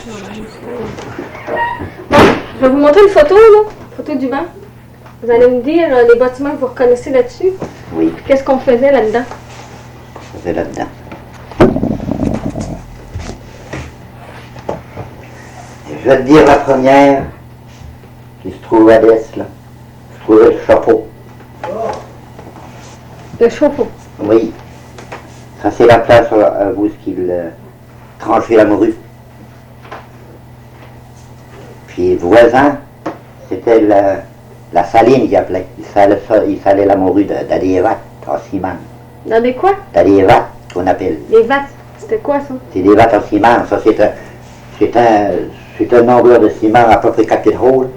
Je vais vous montrer une photo, là. Photo du banc. Vous allez me dire les bâtiments que vous reconnaissez là-dessus. Oui. Qu'est-ce qu'on faisait là-dedans? On faisait là-dedans. Je vais te dire la première qui se trouve à l'est, là. Je trouvais le chapeau. Le chapeau. Oui. Ça, c'est la place où il tranchait la morue. Puis voisin, c'était la saline qu'il appelait. Il salait la morue d'Adévat, en ciment. Dans des quoi? D'Adévat, qu'on appelle. Les vattes. C'était quoi, ça? C'est des vattes en ciment. Ça, c'est un longueur de ciment à peu près 4 pieds de haut.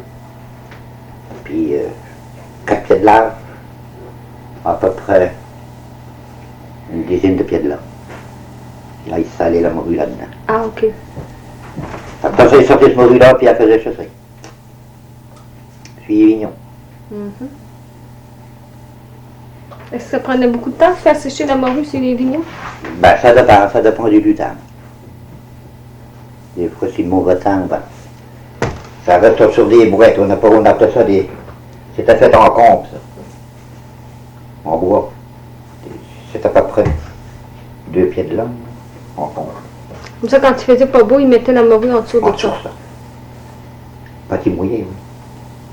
Puis 4 pieds de large. À peu près une dizaine de pieds de large. Là, il salait la morue là-dedans. Ah, OK. Après ça, il sortait ce morue-là, puis il faisait chasser. Puis vignon. Est-ce que ça prenait beaucoup de temps de faire sécher la morue sur les vignons? Ben, ça dépend du temps. Des fois, c'est le mauvais temps, ben, ça reste sur des brouettes. On appelle ça des... C'était fait en combe, ça. En bois. C'est à peu près 2 pieds de long, en combe. Comme ça, quand il faisait pas beau, il mettait la morue en dessous En de dessous, ça. ça. Quand il mouillait, oui.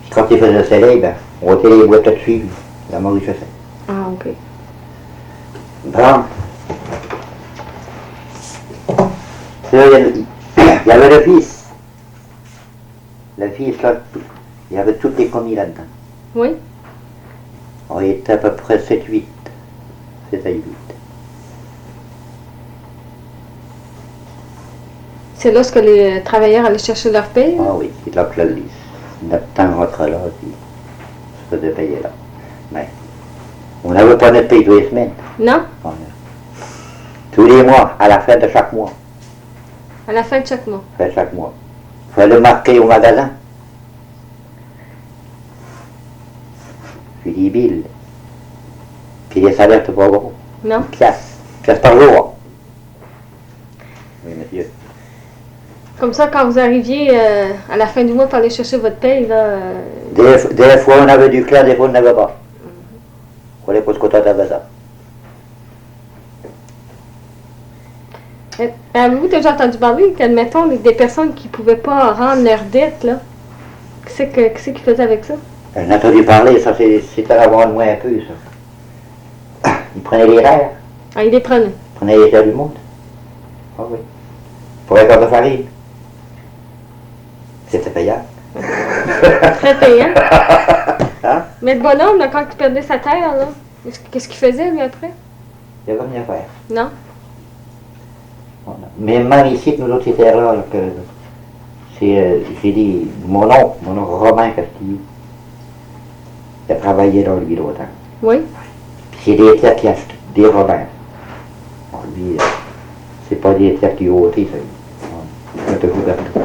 Puis quand il faisait le soleil, ben, on mettait les boîtes dessus, la morue faisait. Ah, OK. Bon. Là, il y avait le fils. Le fils, là, il y avait toutes les commis là-dedans. Oui? On était à peu près 7-8. 7 à 8. C'est là ce que les travailleurs allaient chercher leur paye? Ah oui, c'est là que notre temps rentre là, puis se faisait payer là. Mais on n'avait pas notre paye tous les semaines. Non? Tous les mois, à la fin de chaque mois. À la fin de chaque mois. Fin de chaque mois. Il fallait le marquer au magasin. Puis les billes. Puis les salaires, c'est pas gros. Non? Pièce par jour. Oui, monsieur. Comme ça, quand vous arriviez à la fin du mois pour aller chercher votre paye, là... Des fois, on avait du clair, des fois, on n'avait pas. Il fallait pas se contenter avec ça. Avez-vous déjà entendu parler qu'admettons des personnes qui ne pouvaient pas rendre leur dette, là? Qu'est-ce qu'ils faisaient avec ça? On a entendu parler, ça c'était à avoir de moins un peu, ça. Ils prenaient les terres. Ah, ils les prenaient. Ils prenaient les terres du monde. Ah oui. Pour un quart de farine. C'était payant. Très payant. Hein? Mais le bonhomme, là, quand il perdait sa terre, là, qu'est-ce qu'il faisait, lui, après? Il n'y avait rien à faire. Non? Mais même ici, nous autres, ces terres-là, là, j'ai dit, mon oncle Romain Castillo, il a travaillé dans lui longtemps. Oui? Puis c'est des terres qui achètent des Romains. Bon, lui, c'est pas des terres qui ont ôté, ça. Il a toujours partout.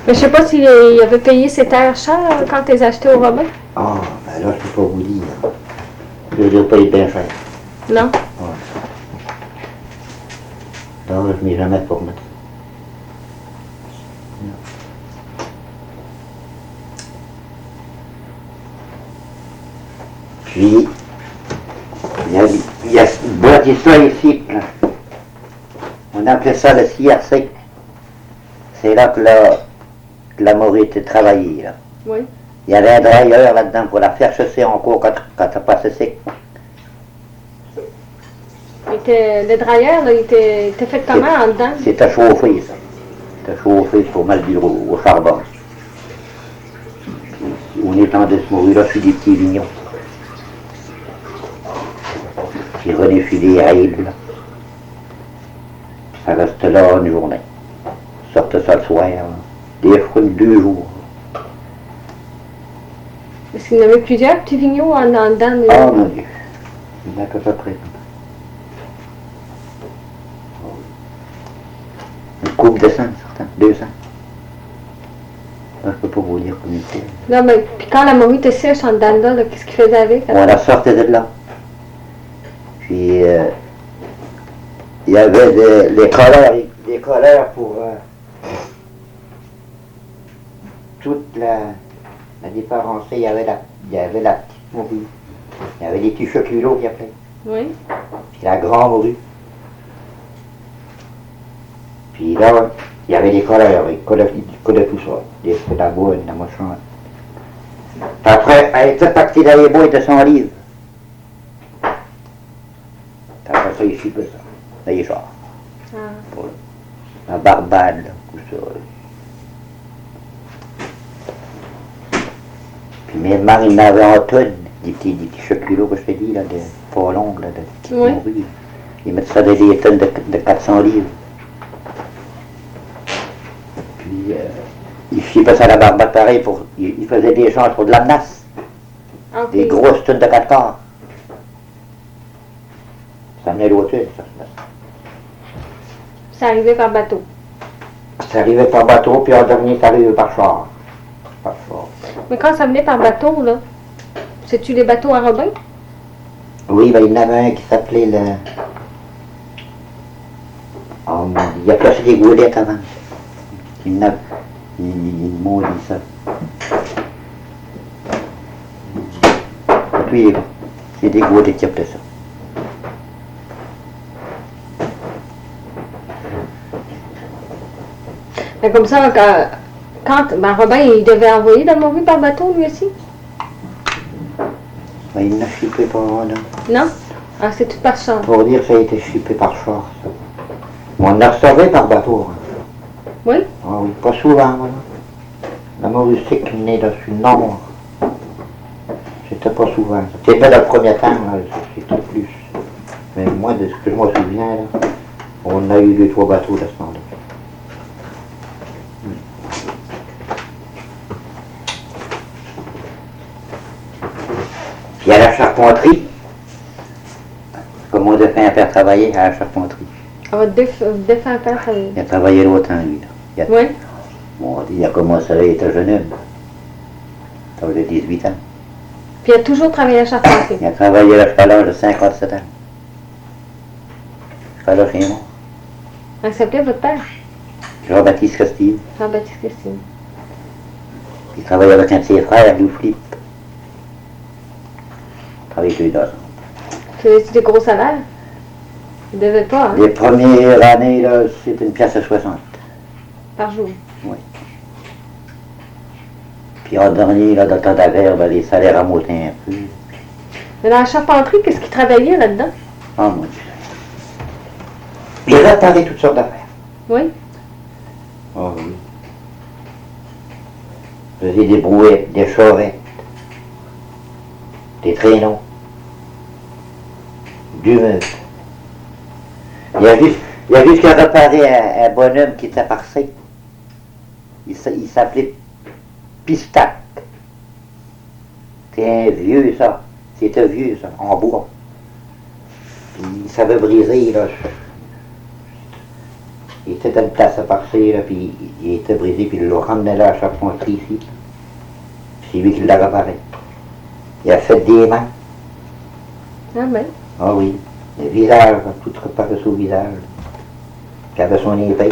Mais je sais pas s'il avait payé ses terres chères quand il les achetait au Romain. Ah, ben là, je peux pas vous dire. Je ne dois pas être bien cher. Non? Ouais. Non, je ne m'y jamais pour mettre. Puis, il y a une bâtisse-là ici, là. On appelait ça le CRC. C'est là que la morue était travaillée, là. Oui. Il y avait un drailleur là-dedans pour la faire chasser encore quand ça passait sec. Le drailleur, là, il était fait comment en dedans? C'était chauffé, ça. C'était chauffé pour mettre du au charbon. On étendait ce morue-là sur des petits vignons. Puis René Filet à Yves, là. Ça reste là une journée. Sortait ça le soir, là. Des fois 2 jours. Est-ce qu'il y en avait plusieurs petits vignaux en dedans? Oh mon Dieu. Il y en a à peu près. Une coupe de 100, certains. 200. Je ne peux pas vous dire combien c'est. Non, mais puis quand la morue était sèche en dedans là, qu'est-ce qu'il faisait avec? On la sortait de là. Puis, il y avait les colères, des colleurs pour toute la différence. Il y avait la petite morue. Il y avait les petits choculots qui appelaient. Oui. Puis la grande morue. Puis là, il y avait des colleurs. Ils collaient tout ça. Des feux de la boîte, de la machin. Puis après, elle était pactée dans les boîtes de 100 livres. Puis après ça, il chipait ça. Dans les chars. Ah. Voilà. La Barbade, là, tout ça. Puis mes mains, ils m'avaient en tonne, des petits choculots que je t'ai dit, là, de pas longues, là, de petites Oui. morues. Ils mettaient ça dans des tonnes de 400 livres. Puis, ils chippaient ça à la Barbade pareil, ils faisaient des échanges pour de la menace. Ok. Des grosses tonnes de 4 quarts. Ça venait l'hôtel, ça. C'est arrivé par bateau. Ça arrivait par bateau, puis en dernier, ça arrivait par char. Par char. Mais quand ça venait par bateau, là, c'est-tu les bateaux à Robin? Oui, ben, il y en avait un qui s'appelait le... Oh, mon Dieu, il a placé des goulettes avant. Il m'ont dit ça. Puis, c'est des goulettes qui appelaient ça. Mais comme ça, ben Robin, il devait envoyer de la morue par bateau, lui aussi? Ben, il n'a chippé pas là. Non? Ah, c'est tout par champ. Pour dire que ça a été chippé par char, ça. On l'a restauré par bateau. Hein. Oui? Ah oui, pas souvent, voilà. La morue sec venait dessus le nord. C'était pas souvent. C'était dans le premier temps, là, c'était plus. Mais moi, de ce que je me souviens, là, on a eu 2-3 bateaux à ce moment-là. Puis à la charpenterie, comme on devait un père travailler à la charpenterie. On va défunt père travailler. Il a travaillé longtemps, lui. Là. Oui? Bon, il a commencé, il était jeune homme. Il avait 18 ans. Puis il a toujours travaillé à la charpenterie. Il a travaillé là jusqu'à l'âge de 57 ans. Jusqu'à l'âge chez moi. Comment s'appelait votre père? Jean-Baptiste Castille. Jean-Baptiste Christine. Il travaillait avec un de ses frères, Lou Flip. Il travaillait tous les deux. C'est des gros salaires? Il devait pas, hein? Les premières années, là, c'était une pièce à 60. Par jour. Oui. Puis en dernier, là, dans le temps d'avers, ben, les salaires a monté un peu. Mais dans la charpenterie, qu'est-ce qu'il travaillait là-dedans? Oh mon Dieu. Il réparait toutes sortes d'affaires. Oui? Oh oui. Il faisait des brouettes, des charrettes, des traîneaux, du meuble. Il y a juste qu'à réparer un bonhomme qui était parcé. Il s'appelait Pistac. C'est un vieux, ça. C'était vieux, ça, en bois. Puis il savait briser, là. Il était à une place à parcer, là, puis il était brisé, puis il l'a ramené là à la charpenterie ici. C'est lui qui l'a réparé. Il a fait des mains. Ah ben. Ah oui. Le visage, tout réparé sur le visage. Puis il avait son épée.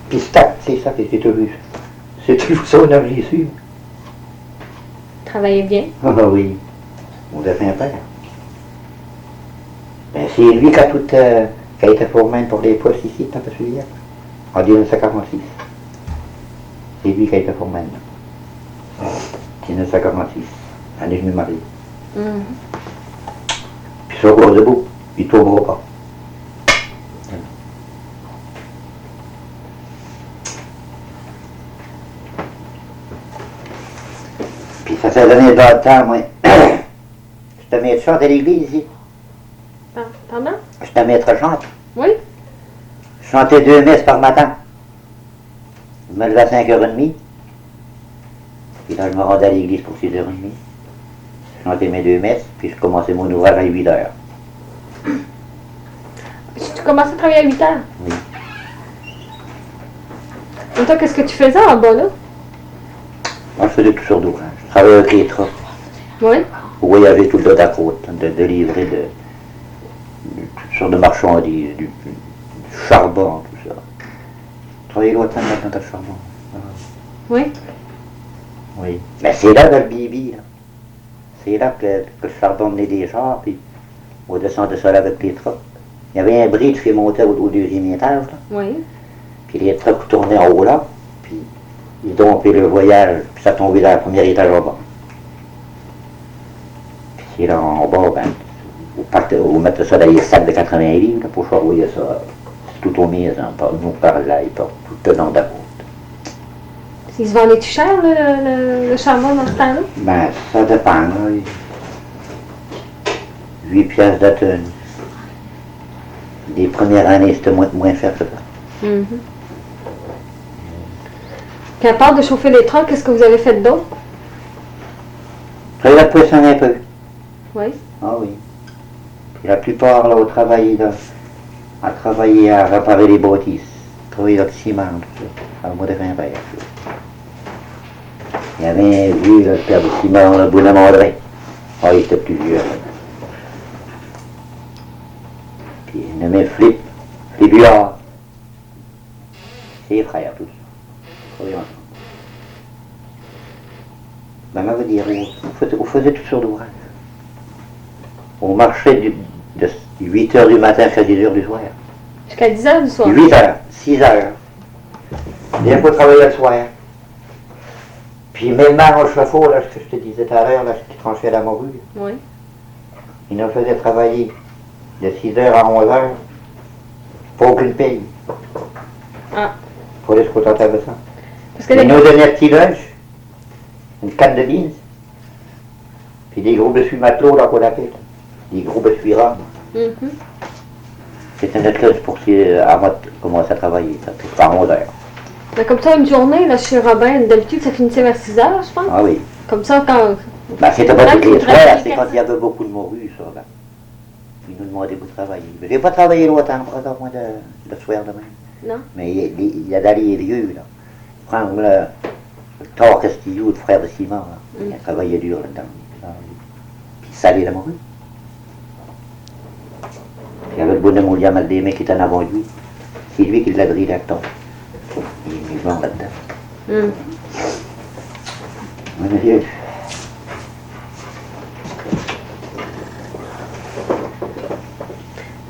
Pistac, c'est ça, c'est tout vu. C'est toujours ça, on a vu su. Travaillait bien. Ah oui. On a fait un père. Ben, c'est lui qui a tout, qui a été foreman pour les postes ici, t'as pas suivi, en 1946. C'est lui qui a été foreman. 1946. L'année je me marie. Puis sur le debout, il ne tombera pas. Puis ça fait donner dans le temps, moi. Je te mets chante à l'église ici. Pardon? Je te maître chante. Oui? Je chantais 2 messes par matin. Je me levais à 5h30. Puis là, je me rendais à l'église pour 6h30. Je chantais mes 2 messes, puis je commençais mon ouvrage à 8h. Tu commençais à travailler à 8 heures? Oui. Et toi, qu'est-ce que tu faisais en bas, là? Moi, je faisais toutes sortes d'ouvrages. Je travaillais avec les trucks. Oui? Pour voyager tout le temps de la côte, de livrer toutes sortes de marchandises, du charbon, tout ça. Travailler longtemps maintenant dans le charbon. Oui. Oui. Mais c'est là, dans le Bibi, là. C'est là que le charbon venait des chars, puis on descendait ça là avec les trucks. Il y avait un bridge qui montait au deuxième étage, là. Oui. Puis les trucks tournaient en haut là, puis ils dompaient le voyage, puis ça tombait dans le premier étage en bas. Puis c'est là en bas, ben, vous mettez ça dans les sacs de 80 livres là, pour charrouiller ça tout au maison, nous par là, et tout le long de la route. Il se vendait-tu cher, le charbon dans ce temps-là? Ben, ça dépend, là. 8 piastres de tonne. Les premières années, c'était moins cher que ça. Mm-hmm. Puis à part de chauffer les trucks, qu'est-ce que vous avez fait d'autre? Travailler la poisson un peu. Oui. Ah oui. Puis la plupart, là, à travailler à réparer les bâtisses. Travailler dans le ciment, tout ça. À moi de rien faire. Il y avait un vieux, là, le père de ciment, le bonhomme André. Ah, il était plus vieux. Puis il nommait Flibuard. C'est les frères, tous. Travailler ensemble. Maman veut dire, on faisait toutes sortes d'ouvrages. On marchait de 8 h du matin jusqu'à 10 h du soir. Jusqu'à 10 h du soir? 8 h, 6 h. Des fois, travailler le soir. Puis même au chauffe-eau, là, ce que je te disais tout à l'heure, là, qui tranchait la morue, oui. il nous faisait travailler de 6 h à 11 h pour aucune paye. Ah. Pour aller se contenter de ça. Parce que il nous donnait un petit lunch, une canne de beans, puis des gros bessuis matelots, là, qu'on appelle. Des gros bessuis rames. Mm-hmm. C'était notre lunch pour commencer à travailler, ça fait par 11 h. Mais comme ça, une journée, là, chez Robin, d'habitude, ça finissait vers 6 h, je pense. Ah oui. Comme ça, quand... Ben, c'était pas toutes les soirs, c'est quand il y avait beaucoup de morue, ça, ben. Ils nous demandaient de travailler. Mais j'ai pas travaillé longtemps, encore moins de soir de même. Non. Mais il y a d'aller vieux, là. Prendre le Thor Castillo, le frère de Simon, là. Il a travaillé dur là-dedans. Puis saler la morue. Puis il y avait le bonhomme William Aldémé qui était en avant de lui. C'est lui qui l'a drillé là-dedans. Il est mort là-dedans. Oui, monsieur.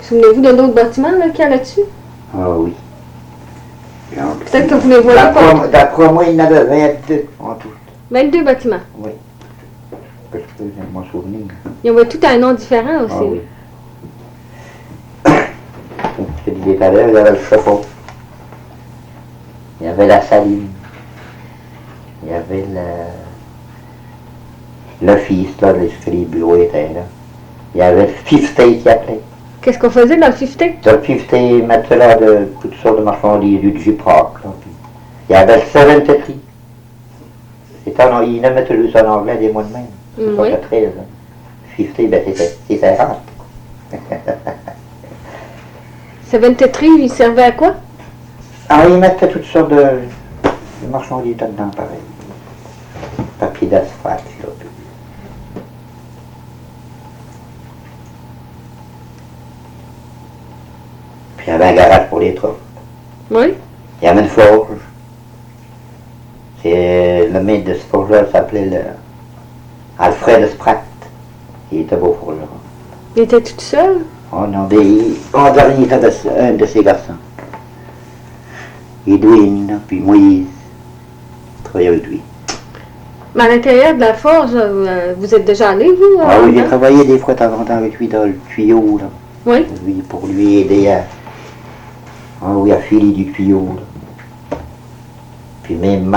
Souvenez-vous d'un autre bâtiment là, qu'il y a là-dessus? Ah oui. Peut-être que vous les voyez pas. D'après moi, il y en avait 22 en tout. 22 bâtiments. Oui. Que je peux m'en souvenir. Ils ont tout un nom différent aussi. Ah oui. Comme je te disais tout à l'heure, il y avait le chauffe-eau. Il y avait la saline. Il y avait l'office, là, que les bureaux étaient là. Il y avait le fifté qui appelait. Qu'est-ce qu'on faisait dans le fifté? Dans le fifté, ils mettaient là toutes sortes de marchandises, du Jiproc. Il y avait le 73. Ils nommaient toujours ça en anglais des mois de même. C'est Oui. pas 13. Hein. Fifté, ben c'était rare. 73, il servait à quoi? Ah, ils mettaient toutes sortes de marchandises là-dedans, pareil. Papier d'asphalte, là. Puis il y avait un garage pour les trucks. Oui. Il y avait une forge. C'est le maître de ce forge-là s'appelait Alfred Spratt. Il était beau forgeron. Il était tout seul? Oh non, en dernier, il avait un de ses garçons. Edwin, puis Moïse. Travaillait avec lui. Mais à l'intérieur de la forge, vous êtes déjà allé, vous? Ah oui, j'ai travaillé des fois de temps en temps avec lui dans le tuyau, là. Oui. Pour lui aider à filer du tuyau, là. Puis même,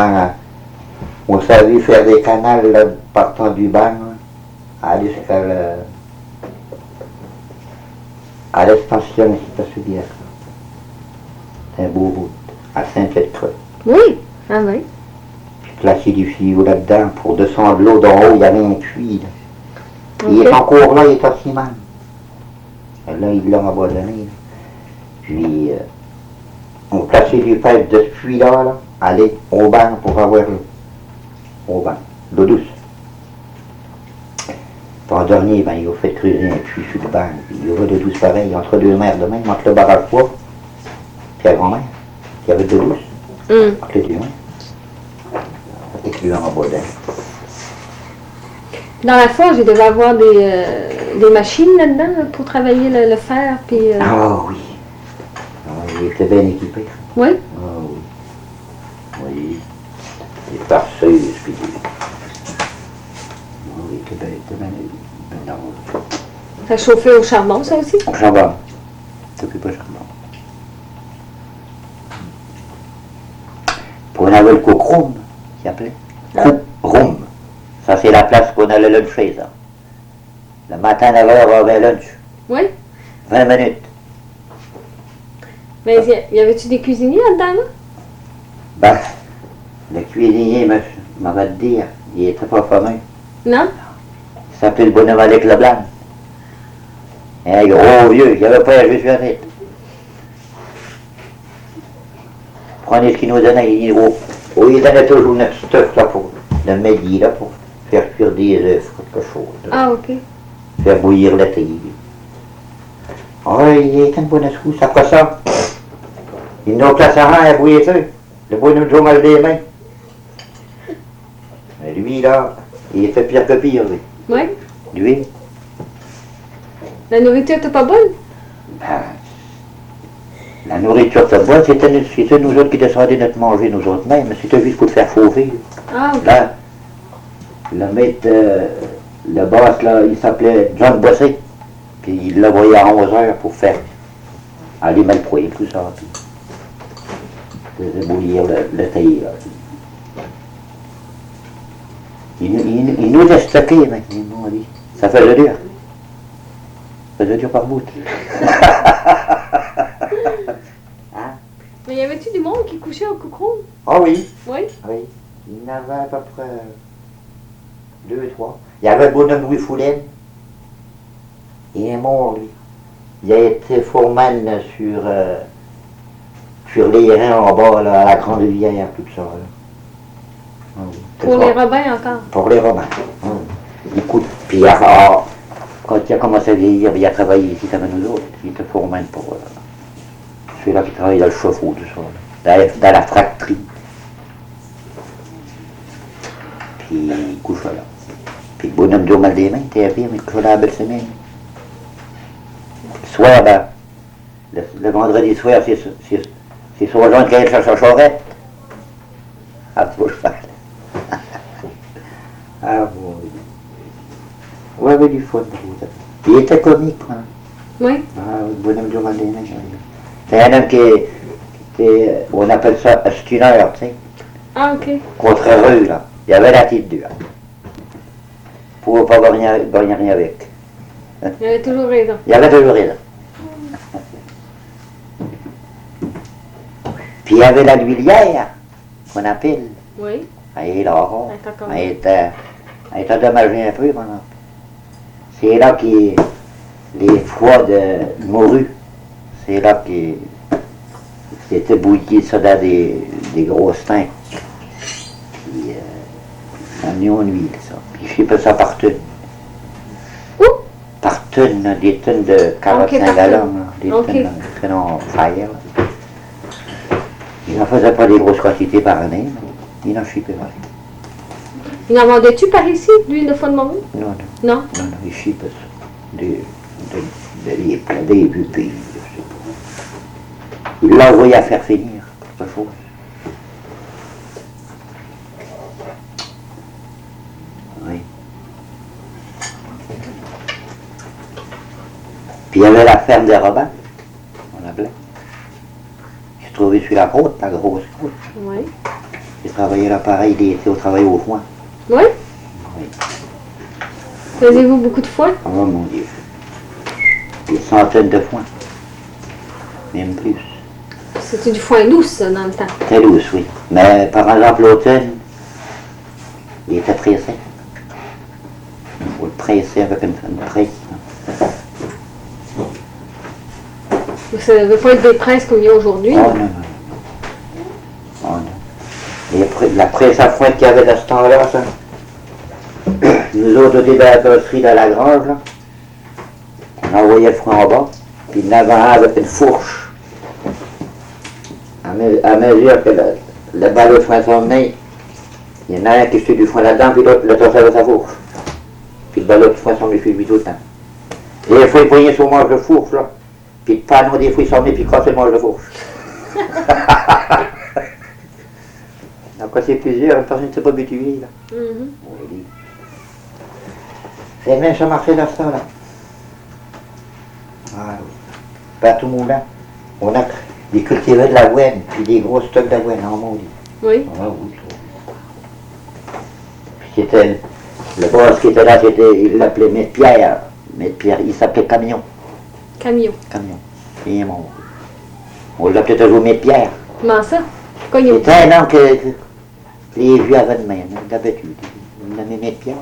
on savait faire des canals, là, partant du banc, là, aller jusqu'à à l'extension, c'est pas se dire. C'est un beau bout, à Saint-Pierre-de-Creux. Oui. Ah oui. Puis placer du tuyau là-dedans, pour descendre l'eau d'en haut, il y avait un puits, là. Okay. Il est encore là, il est en ciment. Et là, ils l'ont abandonné. Là. Puis, on plaçait du pipe de ce puits-là, là, aller au banc pour avoir l'eau. Au banc, l'eau douce. Pas dernier, ben, il a fait creuser un puits sur le banc. Puis il y avait de douce pareil, entre deux mères de même, entre le barrage bois, puis la grand-mère, qui avait de douce, entre les deux mains. Avec lui en bas d'elle. Dans la forge, il devait avoir des machines là-dedans là, pour travailler le fer. Puis, Ah oui. Ah, il était bien équipé. Oui? Ah oui. Oui. Des perceuses, puis des... Oui, il était bien arrangé. Ça chauffait au charbon, ça aussi? Au charbon. T'occupes au charbon. Puis on avait le cook-room, qui s'appelait. Cook-room. Ça, c'est la place qu'on allait luncher, ça. Le matin, 9h, on avait lunch. Oui? 20 minutes. Mais y avait-tu des cuisiniers là-dedans, là? Ben, le cuisinier m'avait dit, il était pas fameux. Non? Il s'appelait le bonhomme Alec Leblanc. Un gros vieux, il avait pas juste vite. Prenez ce qu'il nous donnait, il donnait toujours notre stuff là pour le midi là pour faire cuire des œufs, quelque chose. Ah, ok. Faire bouillir la thé. Ah, il était une bonne escousse. Après ça, il nous place à rien à bouillir ça. Le bonhomme Joe mal des mains. Mais lui là, il était pire que pire, lui. Oui? Lui, La nourriture était pas bonne? ben, la nourriture de bois, c'était nous autres qui descendions notre manger, nous autres mêmes, mais c'était juste pour le faire fauver. Ah, ok. Là, le maître, le boss, là, il s'appelait John Bossé. Puis il l'envoyait à 11h pour faire allumer le poêle, tout ça. Puis faisait bouillir le thé, là. Il nous a stocké, maintenant, on dit. Ça faisait dur. Ça faisait dur par bout. Hein? Mais y avait-tu du monde qui couchait au cook-room? Ah oui. Oui? Oui. Il y en avait à peu près 2, 3. Il y avait le bonhomme Louis Foulaine. Il est mort, lui. Il a été foreman sur les reins en bas, là, à la Grande Rivière, tout ça. Là. Ah oui, Pour les Robins encore? Pour les Robins. Écoute, puis quand il a commencé à vieillir, il a travaillé ici avec nous autres. Il était foreman pour celui-là qui travaille dans le chauffe-eau, tout ça. Là, dans la fracterie. Puis il couche là. Puis le bonhomme Joe mal des mains, il était bien, mais il couche là à la belle semaine. Le soir, ben, le vendredi soir, c'est son agent qui allait chercher sa charrette. Ah, tu vois, cheval. Ah, bon. On avait du fun. Il était comique, hein. Oui? Ah, le bonhomme Joe mal des mains. C'est un homme qui était, on appelle ça un stunner, tu sais. Ah, ok. Contre-rue, là. Il avait la tête dure. Pour ne pas gagner rien avec. Il avait toujours raison. Il avait toujours raison. Puis il y avait la l'huilière, qu'on appelle. Oui? Elle est là. Elle Elle est endommagée un peu maintenant. C'est là que les foies de morue, c'est là que c'était bouilli ça dans des gros steins. Puis ça mis en huile, ça. Puis je sais pas ça par tonne. Où? Par tonne, des tonnes de 45 par gallons, tonne. là, des Ok. tonnes en fer. Là. Il n'en faisait pas des grosses quantités par année, mais il en chipait pas. Il en vendait-tu par ici, l'huile de foie de morue? Non, non, Non? non, non, il chipait ça. Des plats, des pupilles, je sais pas. Il l'a envoyé à faire finir, quelque chose. Oui. Puis il y avait la ferme des Robins, on l'appelait. Il se trouvait sur la côte, la grosse côte. Oui. Il travaillait là pareil, il était au travail au foin. Oui? Oui. Faisiez-vous beaucoup de foin? Oh mon Dieu. Des centaines de foins. Même plus. C'était du foin lousse, ça, dans le temps. Très douce, oui. Mais par exemple, l'automne, il était pressé. Il faut le presser avec une presse. Mais ça ne devait pas être des presses comme il y a aujourd'hui. Oh non, non, non. Oh non. Et la presse à foin qu'il y avait dans ce temps-là, ça, Nous autres, on était dans la brasserie de la grange, là. On envoyait le foin en bas, puis l'avant avec une fourche. À mesure que le ballot de foin s'en venait, il y en a un qui suit du foin là-dedans, puis l'autre le torsait de sa fourche. Puis le ballot de foin s'en venait suivre lui tout le temps. Et des fois, il poignait sur le manche de fourche, là. Puis le panneau, des fois, il s'en venait, puis il cassait le manche de fourche. Donc, c'est plusieurs, personne ne s'est pas habitué, là. Oui. C'est même ça marchait dans ce temps-là. Ah oui. Pas tout le monde là. On a des cultivés de l'avoine, puis des gros stocks d'avoine en maudit. Oui. Ah oui. Puis c'était, le boss qui était là, il l'appelait Maître Pierre. Maître Pierre, il s'appelait Camion. Camion. Camion. Il est mort. On l'appelait toujours Maître Pierre. Comment ça? Pourquoi il y a C'était un nom que les vieux avaient de même, d'habitude. Il l'appelait Maître Pierre.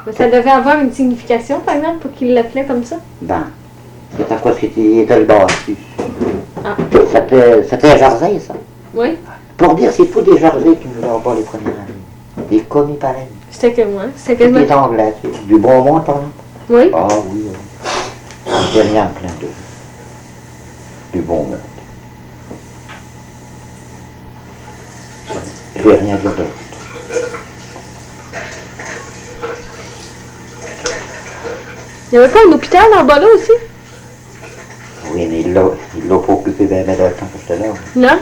Mais ça devait avoir une signification, par exemple, pour qu'il l'appelait comme ça? Ben, c'est à cause qu'il était le bâti. Ah. C'était un jardin, ça. Oui. Pour dire, c'est tous des jardins qui nous ont pas les premières années. Des commis pareils. C'était que moi. C'était quasiment. Des anglais, tu sais. Du bon monde, par exemple. Oui. Ah oui, oui. J'ai rien plein de. Du bon monde. Je vais rien dire d'autre. Il n'y avait pas un hôpital en bas là aussi? Oui, mais il l'a pas occupé bien de temps que j'étais là. Non?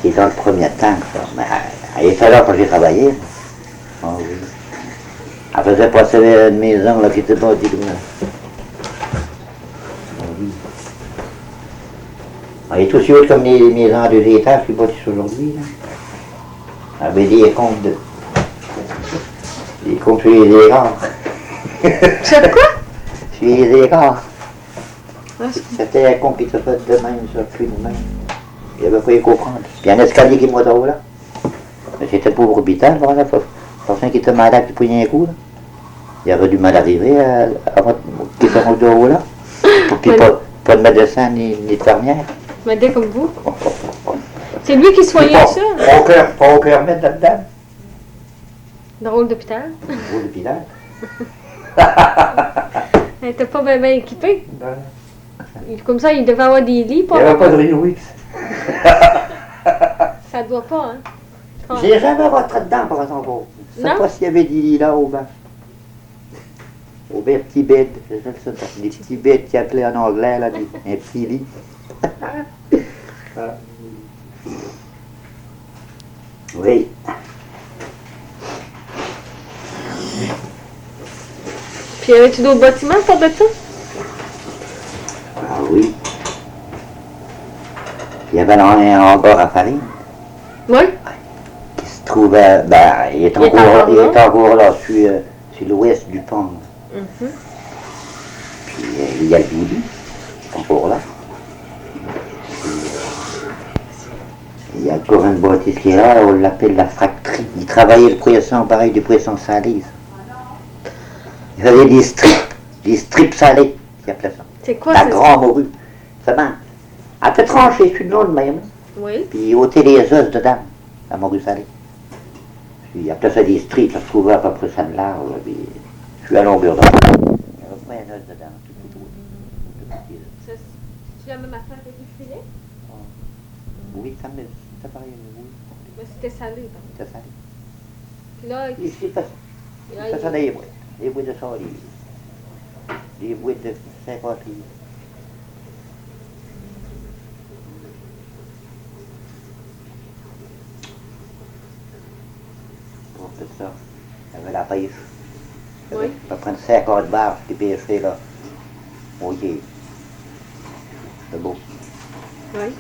C'est dans le premier temps, ça. Mais elle était là quand j'ai travaillé. Ah oui. Elle faisait passer une maison là, qui était bâtie comme ça. Ah oui. Elle est aussi haute comme les maisons à 2 étages qui bâtissent aujourd'hui. Elle avait des comptes de. Des comptes sur les égards. C'est quoi? Sur les égards. Ah, C'était un compte qui se fait de même, ça, plus de même. Il n'y avait pas à y comprendre. Puis un escalier qui montait là. Mais c'était pour l'hôpital, voilà. Personne qui était malade qui prenait un coup, là. Il aurait du mal arriver avant qu'il se rentre de haut là. Puis pas de médecin ni d'infirmière. Mais dès comme vous. C'est lui qui soignait ça? Pas au cœur mettre là-dedans. Drôle d'hôpital. Au l'hôpital. Elle était pas bien équipée. Comme ça, il devait avoir des lits. Il n'y avait pas de Rio-X. Ça doit pas, hein? J'ai jamais rentré dedans, par exemple. Je ne sais Non? pas s'il y avait des lits là au bas. Au bas, petit bed. Je sais pas. Des petits beds qui appelaient en anglais, là, un petit lit. Oui. Puis y avait-tu d'autres bâtiments pour de ça? Ah oui. Il y avait un hangar à farine Oui. qui se trouvait, ben, il est encore là sur l'ouest du pont. Puis il y a le Doudi, encore là. Il y a encore une bâtisse qui est là, on l'appelle la fracterie. Il travaillait le poisson, pareil, du poisson salé. Il faisait des strips salés, il appelait ça. C'est quoi La ça? grande morue. Ça va. Elle peut trancher sur le nom de même. Oui. Puis il ôtait les os dedans, la morue salée. Puis il appelait ça des strips, ça se trouvait à peu près ça de large. Puis je suis à longueur d'onde. Il y avait pas un os dedans, tout petit. C'est la même affaire avec le filet? Oui, ça me c'est pareil, oui. Mais c'était salé, donc. C'est salé. Puis là, Ici, ça, ça des bouées. Des bouées de sardines. Des bouées de 50 livres. Pour tout ça, il y avait la pêche. Oui. On va prendre 50 barges qui pêchaient là. Ok. C'est beau. oui.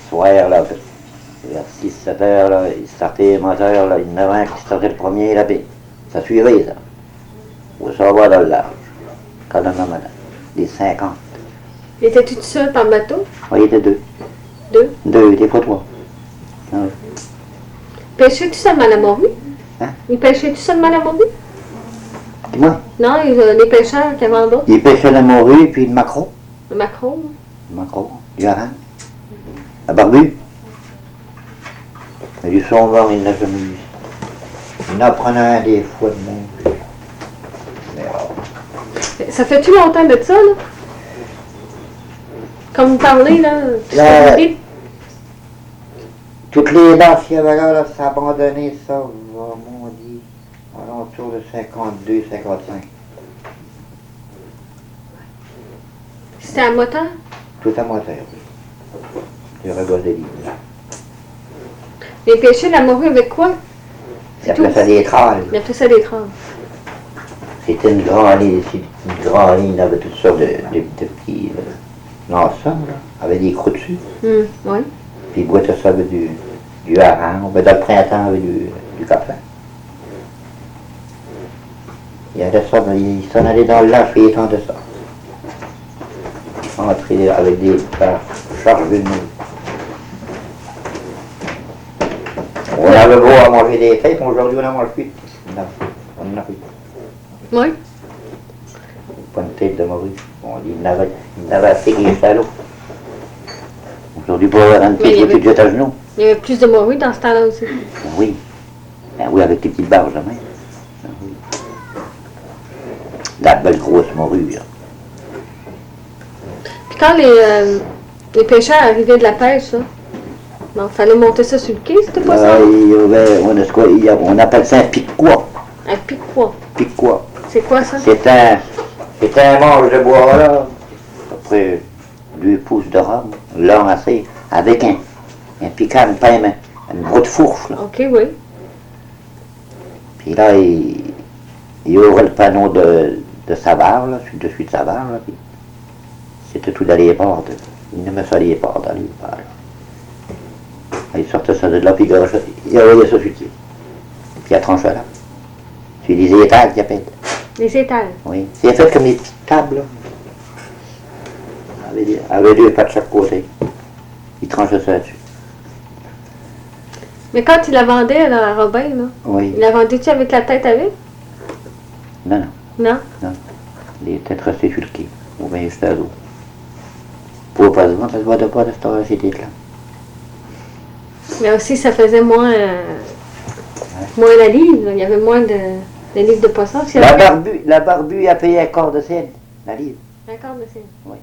Soir, là, vers 6-7 heures, là, il sortait les moteurs, là, il y en avait un qui sortait le premier, là, puis ça suivait, ça. Où ça va dans le large. Quand on a des 50. Il était tout seul par bateau? Oui, il était 2. 2. 2, des fois 3. Ah, oui. Pêchais-tu seulement la morue? Hein? Il pêchait-tu seulement la morue? Dis-moi, Non, les pêcheurs qui avaient en bas. il pêchait la morue, puis le maquereau. Le maquereau. Le maquereau, du hareng. La barbu. Mais du saumon, il n'a jamais eu. Il en prenait un des fois de même. Mais, Ça fait-tu longtemps de ça, là? Comme vous parlez, là, tout ce que vous dites? toutes les danses qu'il y avait là, ça a abandonné ça, mon Dieu, alentour de 52, 55. C'était à moteur? Tout à moteur, oui. Du regosse de livres. Les pêcheurs la morue avec quoi? Il appelait ça des tralles. Il appelait ça des trolls. C'était une grande ligne, il avait toutes sortes de petits ensemble, là, avec des crocs dessus. Oui. Puis il boitait ça avec du hareng, dans le printemps avec du café. Il allait ça, il s'en allait dans le lac et il étendait ça. Entrer avec des chargés de nous. On avait beau à manger des fêtes, aujourd'hui on n'en mange plus. On n'en a plus. Oui. Pas une tête de morue. On dit, il n'avait assez qu'il était à l'eau. Aujourd'hui, pour avoir une tête, il n'y a plus de à genoux. Il y avait plus de morue dans ce temps-là aussi. Oui. Ben oui, avec les petites barges, jamais. Oui. La belle grosse morue, là. Puis quand les pêcheurs arrivaient de la pêche, là, il fallait monter ça sur le quai, c'était pas ça? On appelle ça un pic-quoi. Un pic-quoi. Pic-quoi. C'est quoi ça? C'est un manche de bois, là, à peu près 2 pouces de rame, long assez, avec un piquant, une grosse fourche, là. OK, oui. Puis là, il ouvrait le panneau de sa barre, là, dessus de sa barre, là, puis c'était tout dans les portes. Il aimait ça les portes dans les barres. Il sortait ça de là, puis il envoyait ça sur le pied. Puis il tranchait là. C'est des étals qu'il appelle. Les étals. Oui. C'est fait comme des petites tables, là. Avec 2 pas de chaque côté. Il tranchait ça dessus. Mais quand il la vendait dans la Robin, là, Oui. il la vendait-tu avec la tête avec? Non, non. Non? Non. Il était resté sur le quai. Ou bien juste à l'eau. Pour pas se vendre, ça se voit de pas de cette ces têtes-là. Mais aussi, ça faisait moins la livre, là. Il y avait moins de livres de poisson. La barbue a payé un quart de scène, la livre. D'accord, monsieur. Oui.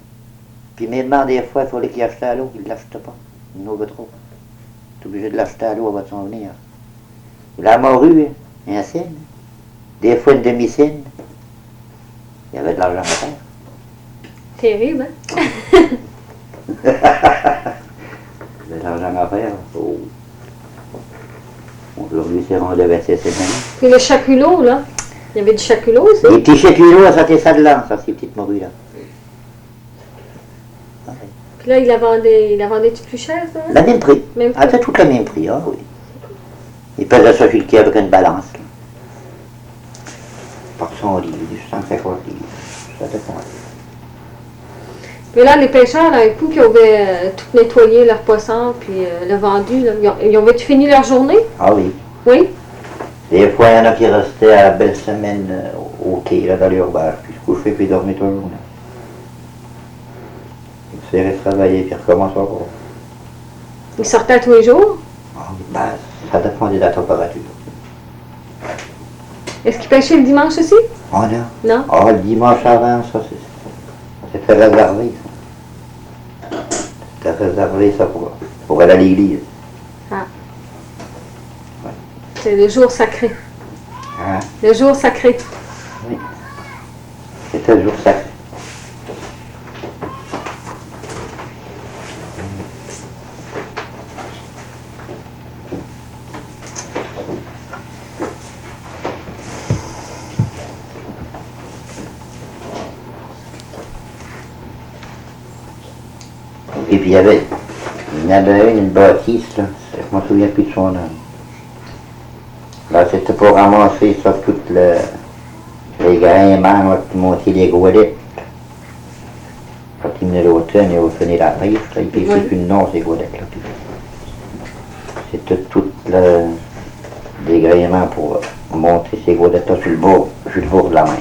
Puis maintenant, des fois, il fallait qu'il achète à l'eau, il ne l'achetait pas. Il n'en veut trop. Il est obligé de l'acheter à l'eau avant de s'en venir. La morue, un scène. Des fois, une demi-scène. Il y avait de l'argent à faire. Terrible, hein? Il y avait de l'argent à faire. Oh. Aujourd'hui, c'est rendu à 27 semaines. Puis le chaculot, là. Il y avait du chaculot aussi. Les petits chaculots, ça c'était ça de l'an, ça, ces petites morues-là. Puis là, il la vendait-tu plus cher, ça? Le même prix. Même prix. Ah, c'est tout le même prix, ah oui. Il pesait ça sur le quai avec une balance. Là. Par 100 livres, 150 livres. Ça dépend. Mais là, les pêcheurs, là, un coup, qui avaient tout nettoyé leur poisson, puis le vendu, là, ils ont fini leur journée? Ah oui. Oui? Des fois, il y en a qui restaient à la belle semaine au quai, là, dans l'urbain, puis se couchaient, puis dormaient toute la journée. Ils s'étaient travailler, puis recommençaient encore. Ils sortaient tous les jours? Ah, ben, ça dépend de la température. Est-ce qu'ils pêchaient le dimanche aussi? Oh non. Non? Ah, le dimanche avant, ça, c'était réservé, ça. C'était réservé, ça, pour aller à l'église. Ah. Ouais. C'est le jour sacré. Hein? Le jour sacré. Oui. C'était le jour sacré. Et puis il y avait une bâtisse, là, je ne me souviens plus de son nom. Là, c'était pour ramasser ça, toutes les grains qui montaient les goualettes. Quand ils venaient l'automne, ils venaient la pêche, là, ils pêchaient plus de nom, ces goualettes-là. C'était toutes les gréements pour monter ces goualettes-là sur le bord de la mer.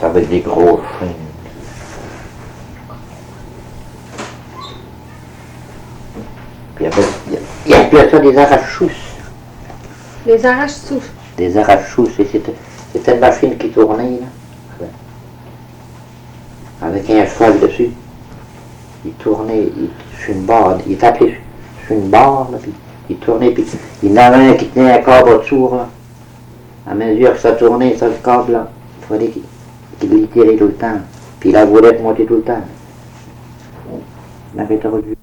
Avec des gros chaînes. Puis il appelait ça des arrache-sous. Les arrache-sous. Des arrache-sous, c'était une machine qui tournait, là. Avec un cheval dessus. Il tournait sur une barre, il tapait sur une barre, là, puis il tournait, puis il y en avait un qui tenait un câble au-dessous, là. À mesure que ça tournait, ça, le câble, là, il fallait qu'il l'y tirait tout le temps. Puis la boulette montait tout le temps. On avait tordu.